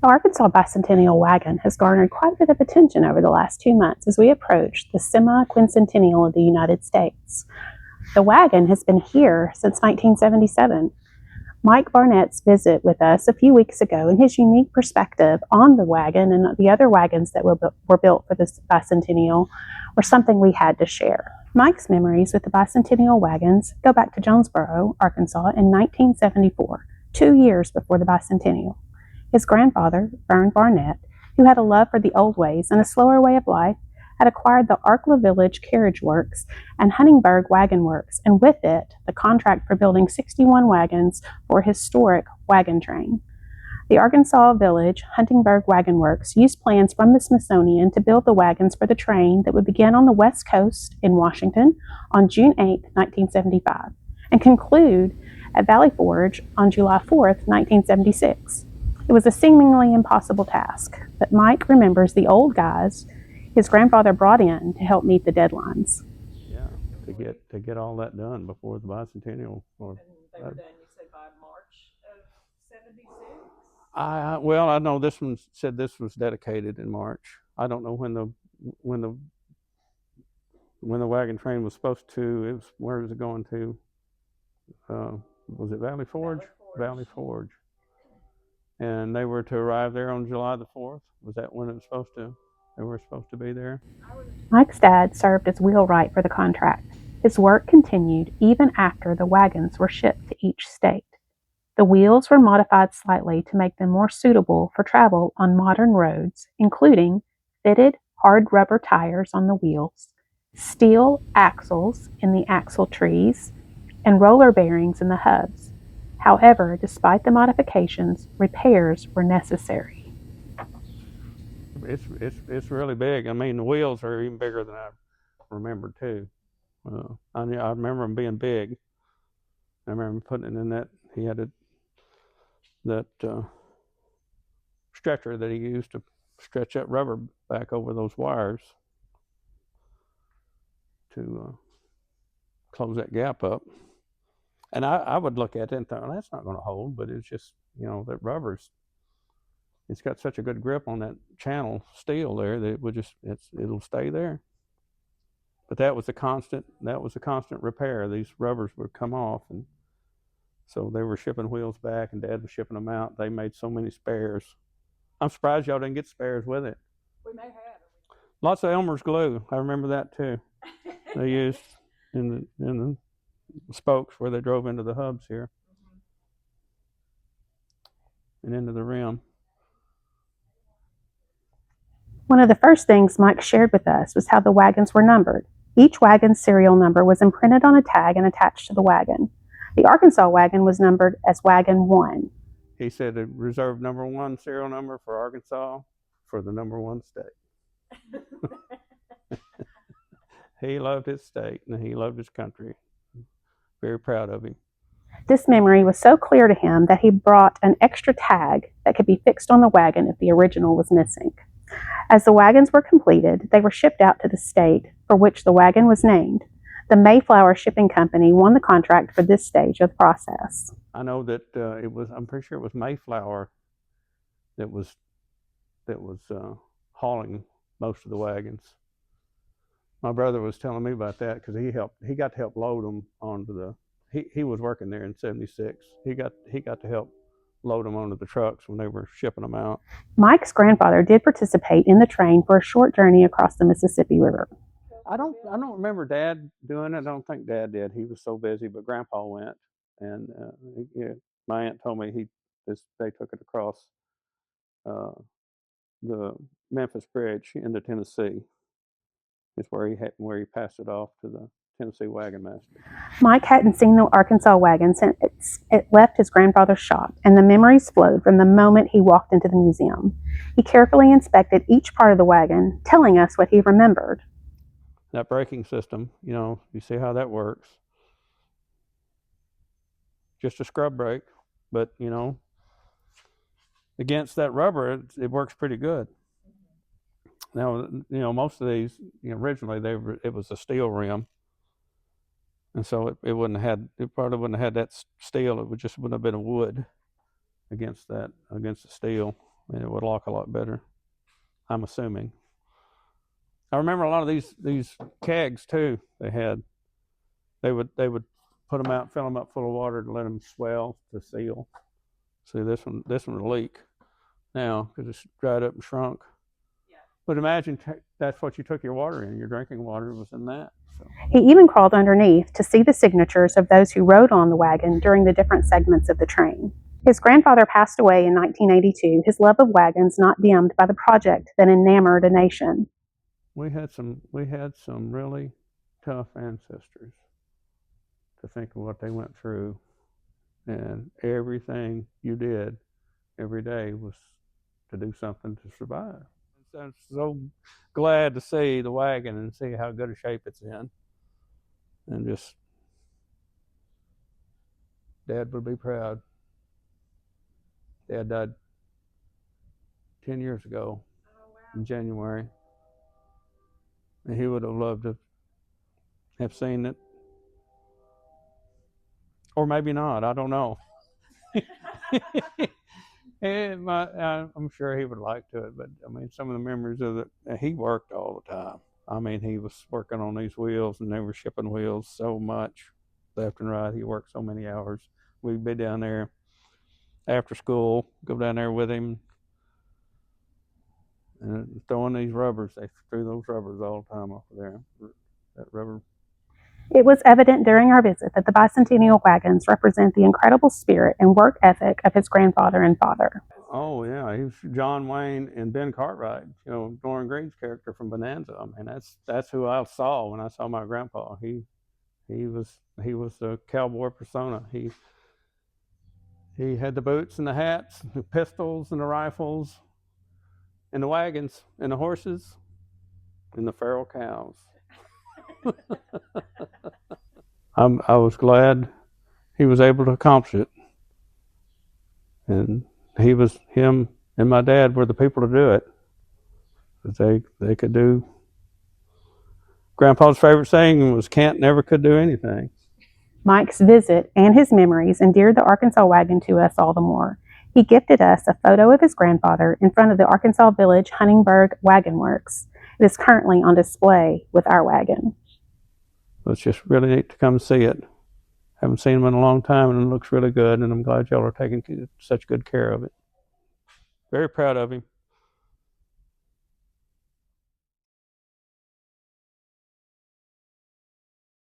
The Arkansas Bicentennial Wagon has garnered quite a bit of attention over the last 2 months as we approach the semi-quincentennial of the United States. The wagon has been here since 1977. Mike Barnett's visit with us a few weeks ago and his unique perspective on the wagon and the other wagons that were built for this bicentennial were something we had to share. Mike's memories with the bicentennial wagons go back to Jonesboro, Arkansas in 1974, 2 years before the bicentennial. His grandfather, Mike Barnett, who had a love for the old ways and a slower way of life, had acquired the Arkla Village Carriage Works and Huntingburg Wagon Works, and with it, the contract for building 61 wagons for a historic wagon train. The Arkansas Village Huntingburg Wagon Works used plans from the Smithsonian to build the wagons for the train that would begin on the West Coast in Washington on June 8, 1975, and conclude at Valley Forge on July 4, 1976. It was a seemingly impossible task, but Mike remembers the old guys his grandfather brought in to help meet the deadlines. Yeah, to get all that done before the bicentennial. And they were done, you said, by March of '76? I know this one said this was dedicated in March. I don't know when the wagon train was supposed to. It was, where was it going to? Was it Valley Forge? Valley Forge. And they were to arrive there on July the 4th. Was that when it was supposed to? They were supposed to be there. Mike's dad served as wheelwright for the contract. His work continued even after the wagons were shipped to each state. The wheels were modified slightly to make them more suitable for travel on modern roads, including fitted hard rubber tires on the wheels, steel axles in the axle trees, and roller bearings in the hubs. However, despite the modifications, repairs were necessary. It's really big. I mean, the wheels are even bigger than I remember too. I remember them being big. I remember putting it in that. He had that stretcher that he used to stretch that rubber back over those wires to close that gap up. And I would look at it and think, well, that's not going to hold, but it's just, that rubber's, it's got such a good grip on that channel steel there that it'll stay there. But that was a constant repair. These rubbers would come off, and so they were shipping wheels back, and Dad was shipping them out. They made so many spares. I'm surprised y'all didn't get spares with it. We may have. Lots of Elmer's glue. I remember that too. They used in the spokes where they drove into the hubs here, and into the rim. One of the first things Mike shared with us was how the wagons were numbered. Each wagon's serial number was imprinted on a tag and attached to the wagon. The Arkansas wagon was numbered as Wagon 1. He said it reserved number 1 serial number for Arkansas for the number 1 state. He loved his state and he loved his country. Very proud of him. This memory was so clear to him that he brought an extra tag that could be fixed on the wagon if the original was missing. As the wagons were completed, they were shipped out to the state for which the wagon was named. The Mayflower Shipping Company won the contract for this stage of the process. I know that I'm pretty sure it was Mayflower that was hauling most of the wagons. My brother was telling me about that because he got to help load them onto the. He was working there in '76. He got to help load them onto the trucks when they were shipping them out. Mike's grandfather did participate in the train for a short journey across the Mississippi River. I don't remember Dad doing it. I don't think Dad did. He was so busy, but Grandpa went, and my aunt told me they took it across the Memphis Bridge into Tennessee. Is where he passed it off to the Tennessee Wagon Master. Mike hadn't seen the Arkansas wagon since it left his grandfather's shop, and the memories flowed from the moment he walked into the museum. He carefully inspected each part of the wagon, telling us what he remembered. That braking system, you see how that works. Just a scrub brake, but against that rubber, it works pretty good. Now, most of these, originally it was a steel rim, and so it probably wouldn't have had that steel. It wouldn't have been a wood against the steel. I mean, it would lock a lot better, I'm assuming. I remember a lot of these kegs too. They would put them out, fill them up full of water to let them swell to seal. See, this one would leak now because it's dried up and shrunk. Yeah. But imagine that's what you took your water in. Your drinking water was in that. So. He even crawled underneath to see the signatures of those who rode on the wagon during the different segments of the train. His grandfather passed away in 1982, his love of wagons not dimmed by the project that enamored a nation. We had some really tough ancestors to think of what they went through, and everything you did every day was to do something to survive. So I'm so glad to see the wagon and see how good a shape it's in, and just Dad would be proud. Dad died 10 years ago in January, and he would have loved to have seen it, or maybe not. I don't know. I'm sure he would like to it, but I mean, some of the memories of it, he worked all the time. I mean, he was working on these wheels, and they were shipping wheels so much left and right. He worked so many hours. We'd be down there after school, go down there with him, and throwing these rubbers. They threw those rubbers all the time off of there. That rubber. It was evident during our visit that the Bicentennial Wagons represent the incredible spirit and work ethic of his grandfather and father. Oh yeah, he was John Wayne and Ben Cartwright. You know, Norman Green's character from Bonanza. I mean, that's who I saw when I saw my grandpa. He was the cowboy persona. He had the boots and the hats, the pistols and the rifles, and the wagons and the horses, and the feral cows. I was glad he was able to accomplish it, and him and my dad were the people to do it. They could do. Grandpa's favorite saying was "Can't never could do anything." Mike's visit and his memories endeared the Arkansas wagon to us all the more. He gifted us a photo of his grandfather in front of the Arkansas Village Huntingburg Wagon Works. It is currently on display with our wagon. It's just really neat to come see it. Haven't seen him in a long time, and it looks really good, and I'm glad y'all are taking such good care of it. Very proud of him.